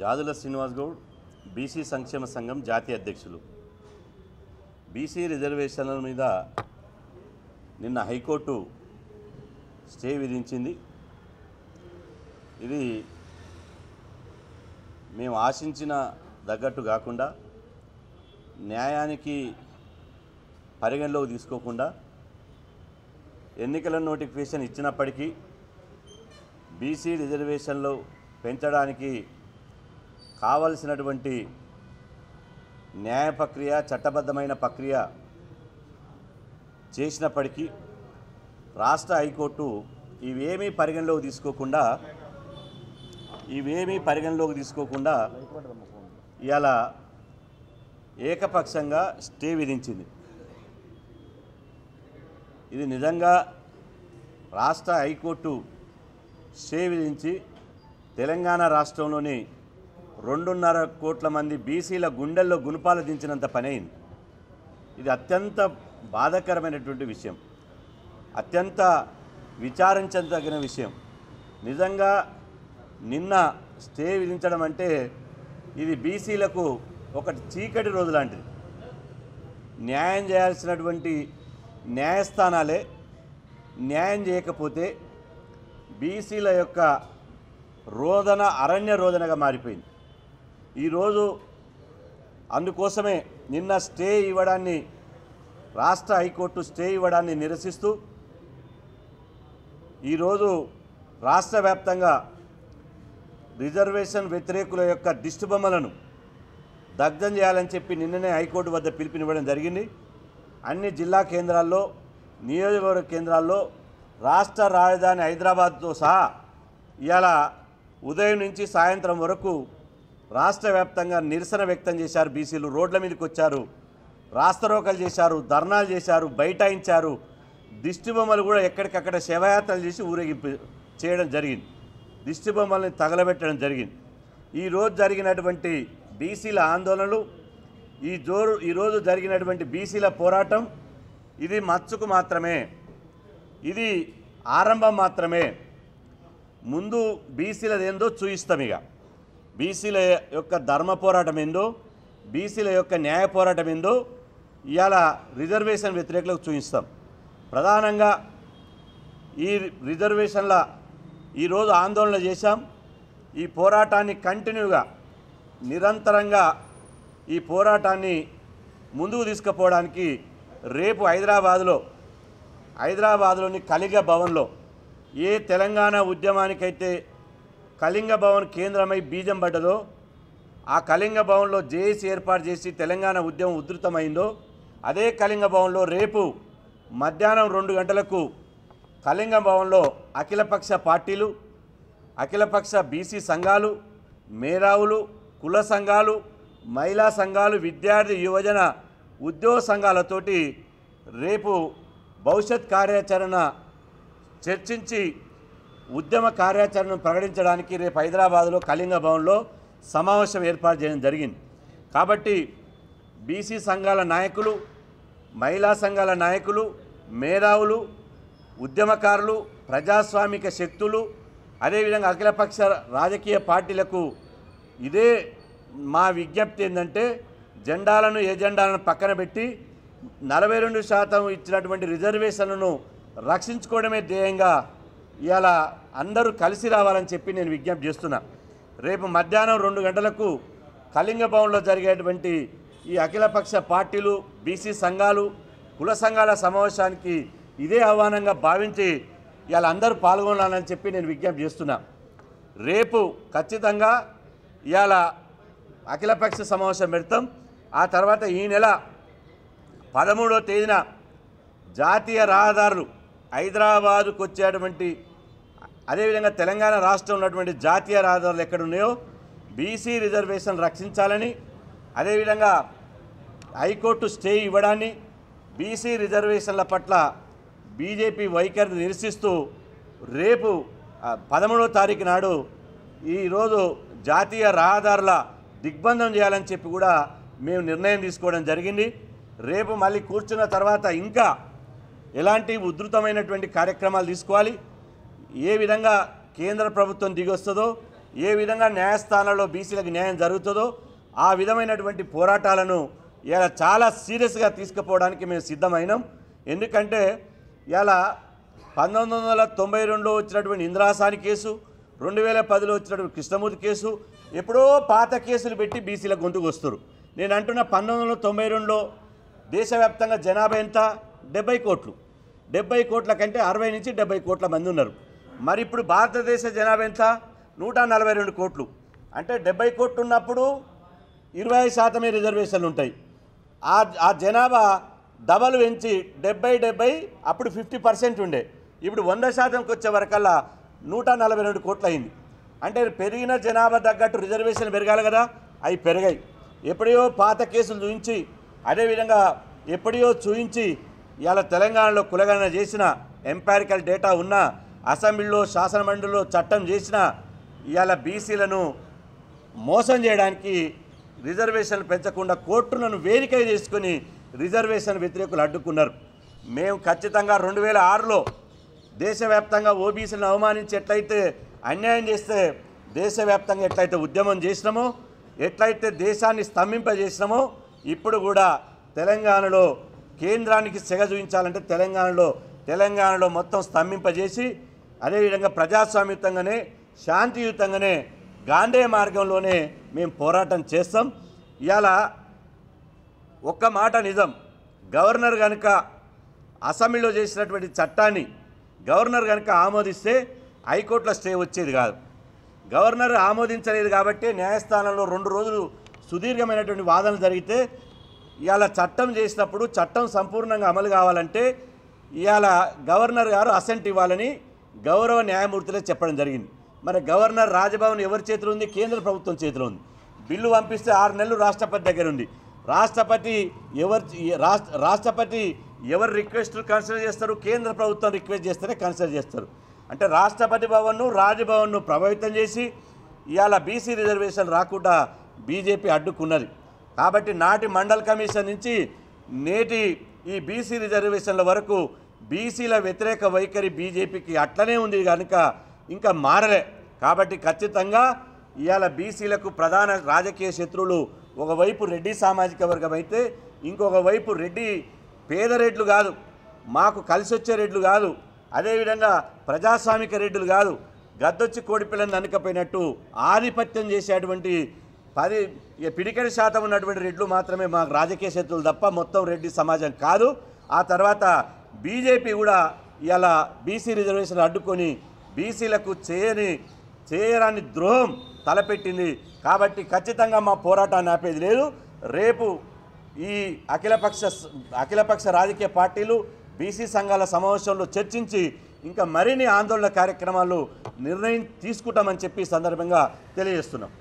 Jadula Srinivas Goud BC సంక్షేమ సంఘం జాతీయ అధ్యక్షులు. బీసీ రిజర్వేషన్ల మీద నిన్న హైకోర్టు స్టే విధించింది. ఇది మేము ఆశించిన తగ్గట్టు కాకుండా న్యాయానికి పరిగణలోకి తీసుకోకుండా ఎన్నికల నోటిఫికేషన్ ఇచ్చినప్పటికీ బీసీ రిజర్వేషన్లు పెంచడానికి కావలసినటువంటి న్యాయ ప్రక్రియ, చట్టబద్ధమైన ప్రక్రియ చేసినప్పటికీ రాష్ట్ర హైకోర్టు ఇవేమీ పరిగణలోకి తీసుకోకుండా ఇవాళ ఏకపక్షంగా స్టే విధించింది. ఇది నిజంగా రాష్ట్ర హైకోర్టు స్టే విధించి తెలంగాణ రాష్ట్రంలోని 2.5 కోట్ల మంది బీసీల గుండెల్లో గుణపాలు దించినంత పని అయింది. ఇది అత్యంత బాధాకరమైనటువంటి విషయం, అత్యంత విచారించదగిన విషయం. నిజంగా నిన్న స్టే విధించడం అంటే ఇది బీసీలకు ఒక చీకటి రోజు లాంటిది. న్యాయం చేయాల్సినటువంటి న్యాయస్థానాలే న్యాయం చేయకపోతే బీసీల యొక్క రోదన అరణ్య రోదనగా మారిపోయింది. ఈరోజు అందుకోసమే నిన్న స్టే ఇవ్వడాన్ని, రాష్ట్ర హైకోర్టు స్టే ఇవ్వడాన్ని నిరసిస్తూ ఈరోజు రాష్ట్ర వ్యాప్తంగా రిజర్వేషన్ వ్యతిరేకుల యొక్క దిష్టిబొమ్మలను దగ్ధం చేయాలని చెప్పి నిన్ననే హైకోర్టు వద్ద పిలుపునివ్వడం జరిగింది. అన్ని జిల్లా కేంద్రాల్లో, నియోజకవర్గ కేంద్రాల్లో, రాష్ట్ర రాజధాని హైదరాబాద్తో సహా ఇవాళ ఉదయం నుంచి సాయంత్రం వరకు రాష్ట్ర వ్యాప్తంగా నిరసన వ్యక్తం చేశారు. బీసీలు రోడ్ల మీదకి వచ్చారు, రాస్తారోకలు చేశారు, ధర్నాలు చేశారు, బైఠాయించారు. దిష్టిబొమ్మలు కూడా ఎక్కడికక్కడ శవయాత్రలు చేసి ఊరేగింపు చేయడం జరిగింది. దిష్టిబొమ్మల్ని తగలబెట్టడం జరిగింది. ఈరోజు జరిగినటువంటి బీసీల ఆందోళనలు, ఈరోజు జరిగినటువంటి బీసీల పోరాటం ఇది మచ్చుకు మాత్రమే, ఇది ఆరంభం మాత్రమే. ముందు బీసీలది ఏందో చూయిస్తాం. ఇక బీసీల యొక్క ధర్మ పోరాటం ఏందో, బీసీల యొక్క న్యాయ పోరాటం ఏందో ఇవాళ రిజర్వేషన్ వ్యతిరేకులకు చూపిస్తాం. ప్రధానంగా ఈ రిజర్వేషన్ల ఈరోజు ఆందోళన చేశాం. ఈ పోరాటాన్ని కంటిన్యూగా నిరంతరంగా ఈ పోరాటాన్ని ముందుకు తీసుకుపోవడానికి రేపు హైదరాబాద్లోని కళింగ భవన్లో ఏ తెలంగాణ ఉద్యమానికైతే కళింగ భవన్ కేంద్రమై బీజం పడ్డదో, ఆ కళింగ భవన్లో జేఏసీ ఏర్పాటు చేసి తెలంగాణ ఉద్యమం ఉధృతమైందో, అదే కళింగ భవన్లో రేపు మధ్యాహ్నం 2 గంటలకు కళింగ భవన్లో అఖిలపక్ష పార్టీలు, అఖిలపక్ష బీసీ సంఘాలు, మేధావులు, కుల సంఘాలు, మహిళా సంఘాలు, విద్యార్థి యువజన ఉద్యోగ సంఘాలతోటి రేపు భవిష్యత్ కార్యాచరణ చర్చించి ఉద్యమ కార్యాచరణను ప్రకటించడానికి రేపు హైదరాబాద్లో కళింగ భవన్లో సమావేశం ఏర్పాటు చేయడం జరిగింది. కాబట్టి బీసీ సంఘాల నాయకులు, మహిళా సంఘాల నాయకులు, మేధావులు, ఉద్యమకారులు, ప్రజాస్వామిక శక్తులు, అదేవిధంగా అఖిలపక్ష రాజకీయ పార్టీలకు ఇదే మా విజ్ఞప్తి ఏంటంటే, ఎజెండాలను పక్కన పెట్టి 42% ఇచ్చినటువంటి రిజర్వేషన్లను రక్షించుకోవడమే ధ్యేయంగా ఇవాళ అందరూ కలిసి రావాలని చెప్పి నేను విజ్ఞప్తి చేస్తున్నా. రేపు మధ్యాహ్నం 2 గంటలకు కళింగ భవన్లో జరిగేటువంటి ఈ అఖిలపక్ష పార్టీలు, బీసీ సంఘాలు, కుల సంఘాల సమావేశానికి ఇదే ఆహ్వానంగా భావించి ఇవాళ అందరూ పాల్గొనాలని చెప్పి నేను విజ్ఞప్తి చేస్తున్నా. రేపు ఖచ్చితంగా ఇవాళ అఖిలపక్ష సమావేశం పెడతాం. ఆ తర్వాత ఈ నెల 13వ తేదీన జాతీయ రహదారులు హైదరాబాదుకు వచ్చేటువంటి, అదేవిధంగా తెలంగాణ రాష్ట్రంలో ఉన్నటువంటి జాతీయ రహదారులు ఎక్కడున్నాయో బీసీ రిజర్వేషన్ రక్షించాలని, అదేవిధంగా హైకోర్టు స్టే ఇవ్వడాన్ని, బీసీ రిజర్వేషన్ల పట్ల బీజేపీ వైఖరిని నిరసిస్తూ రేపు 13వ తారీఖు నాడు ఈరోజు జాతీయ రహదారుల దిగ్బంధం చేయాలని చెప్పి కూడా మేము నిర్ణయం తీసుకోవడం జరిగింది. రేపు మళ్ళీ కూర్చున్న తర్వాత ఇంకా ఎలాంటి ఉధృతమైనటువంటి కార్యక్రమాలు తీసుకోవాలి, ఏ విధంగా కేంద్ర ప్రభుత్వం దిగొస్తుందో, ఏ విధంగా న్యాయస్థానాల్లో బీసీలకు న్యాయం జరుగుతుందో ఆ విధమైనటువంటి పోరాటాలను ఇలా చాలా సీరియస్గా తీసుకుపోవడానికి మేము సిద్ధమైనాం. ఎందుకంటే ఇలా 1992లో వచ్చినటువంటి ఇందిరాసాని కేసు, 2010లో వచ్చినటువంటి కృష్ణమూర్తి కేసు, ఎప్పుడో పాత కేసులు పెట్టి బీసీల గొంతుకు వస్తారు. నేను అంటున్న 1992లో దేశవ్యాప్తంగా జనాభా ఎంత? 70 కోట్లు. 70 కోట్ల కంటే 60 నుంచి 70 కోట్ల మంది ఉన్నారు. మరి ఇప్పుడు భారతదేశ జనాభా ఎంత? 142 కోట్లు. అంటే 70 కోట్లు ఉన్నప్పుడు 25% రిజర్వేషన్లు ఉంటాయి. ఆ జనాభా డబల్ పెంచి 70 అప్పుడు 50% ఉండే, ఇప్పుడు 100%కి వచ్చే వరకల్లా 142 కోట్లు అయింది. అంటే పెరిగిన జనాభా తగ్గట్టు రిజర్వేషన్ పెరగాలి కదా, అవి పెరిగాయి. ఎప్పుడో పాత కేసులు చూపించి, అదేవిధంగా ఎప్పుడో చూపించి ఇవాళ తెలంగాణలో కులగణన చేసిన ఎంపారికల్ డేటా ఉన్న, అసెంబ్లీలో శాసనమండలిలో చట్టం చేసిన ఇవాళ బీసీలను మోసం చేయడానికి రిజర్వేషన్లు పెంచకుండా కోర్టులను వేదిక చేసుకుని రిజర్వేషన్ వ్యతిరేకులు అడ్డుకున్నారు. మేము ఖచ్చితంగా 2006లో దేశవ్యాప్తంగా ఓబీసీలను అవమానించి ఎట్లయితే అన్యాయం చేస్తే దేశవ్యాప్తంగా ఎట్లయితే ఉద్యమం చేసినామో, ఎట్లయితే దేశాన్ని స్తంభింపజేసినామో, ఇప్పుడు కూడా తెలంగాణలో కేంద్రానికి సెగ చూపించాలంటే తెలంగాణలో మొత్తం స్తంభింపజేసి, అదేవిధంగా ప్రజాస్వామ్యయుతంగానే శాంతియుతంగానే గాంధీ మార్గంలోనే మేము పోరాటం చేస్తాం. ఇవాళ ఒక్క మాట నిజం, గవర్నర్ కనుక అసెంబ్లీలో చేసినటువంటి చట్టాన్ని గవర్నర్ కనుక ఆమోదిస్తే హైకోర్టులో స్టే వచ్చేది కాదు. గవర్నర్ ఆమోదించలేదు కాబట్టి న్యాయస్థానంలో 2 రోజులు సుదీర్ఘమైనటువంటి వాదనలు జరిగితే ఇవాళ చట్టం చేసినప్పుడు చట్టం సంపూర్ణంగా అమలు కావాలంటే ఇవాళ గవర్నర్ గారు అసెంట్ ఇవ్వాలని గౌరవ న్యాయమూర్తులే చెప్పడం జరిగింది. మరి గవర్నర్ రాజ్భవన్ ఎవరి చేతిలో ఉంది? కేంద్ర ప్రభుత్వం చేతిలో ఉంది. బిల్లు పంపిస్తే 6 నెలలు రాష్ట్రపతి దగ్గర ఉంది. రాష్ట్రపతి ఎవరు రిక్వెస్ట్లు కన్సిడర్ చేస్తారు? కేంద్ర ప్రభుత్వం రిక్వెస్ట్ చేస్తేనే కన్సిడర్ చేస్తారు. అంటే రాష్ట్రపతి భవన్ను రాజ్భవన్ను ప్రభావితం చేసి ఇవాళ బీసీ రిజర్వేషన్ రాకుండా బీజేపీ అడ్డుకున్నది. కాబట్టి నాటి మండల్ కమిషన్ నుంచి నేటి ఈ బీసీ రిజర్వేషన్ల వరకు బీసీల వ్యతిరేక వైఖరి బీజేపీకి అట్లనే ఉంది కనుక ఇంకా మారలే. కాబట్టి ఖచ్చితంగా ఇవాళ బీసీలకు ప్రధాన రాజకీయ శత్రువులు ఒకవైపు రెడ్డి సామాజిక వర్గం అయితే ఇంకొక వైపు రెడ్డి పేద రెడ్లు కాదు, మాకు కలిసి వచ్చే రెడ్లు కాదు, అదేవిధంగా ప్రజాస్వామిక రెడ్డులు కాదు, గద్దొచ్చి కోడిపిల్లని ననకపోయినట్టు ఆధిపత్యం చేసేటువంటి పిడికెడి శాతం ఉన్నటువంటి రెడ్లు మాత్రమే మాకు రాజకీయ శత్రువులు తప్ప మొత్తం రెడ్డి సమాజం కాదు. ఆ తర్వాత బీజేపీ కూడా ఇలా బీసీ రిజర్వేషన్ అడ్డుకొని బీసీలకు చేయరాని ద్రోహం తలపెట్టింది. కాబట్టి ఖచ్చితంగా మా పోరాటాన్ని ఆపేది లేదు. రేపు ఈ అఖిలపక్ష రాజకీయ పార్టీలు బీసీ సంఘాల సమావేశంలో చర్చించి ఇంకా మరిన్ని ఆందోళన కార్యక్రమాలు నిర్ణయం తీసుకుంటామని చెప్పి సందర్భంగా తెలియజేస్తున్నాం.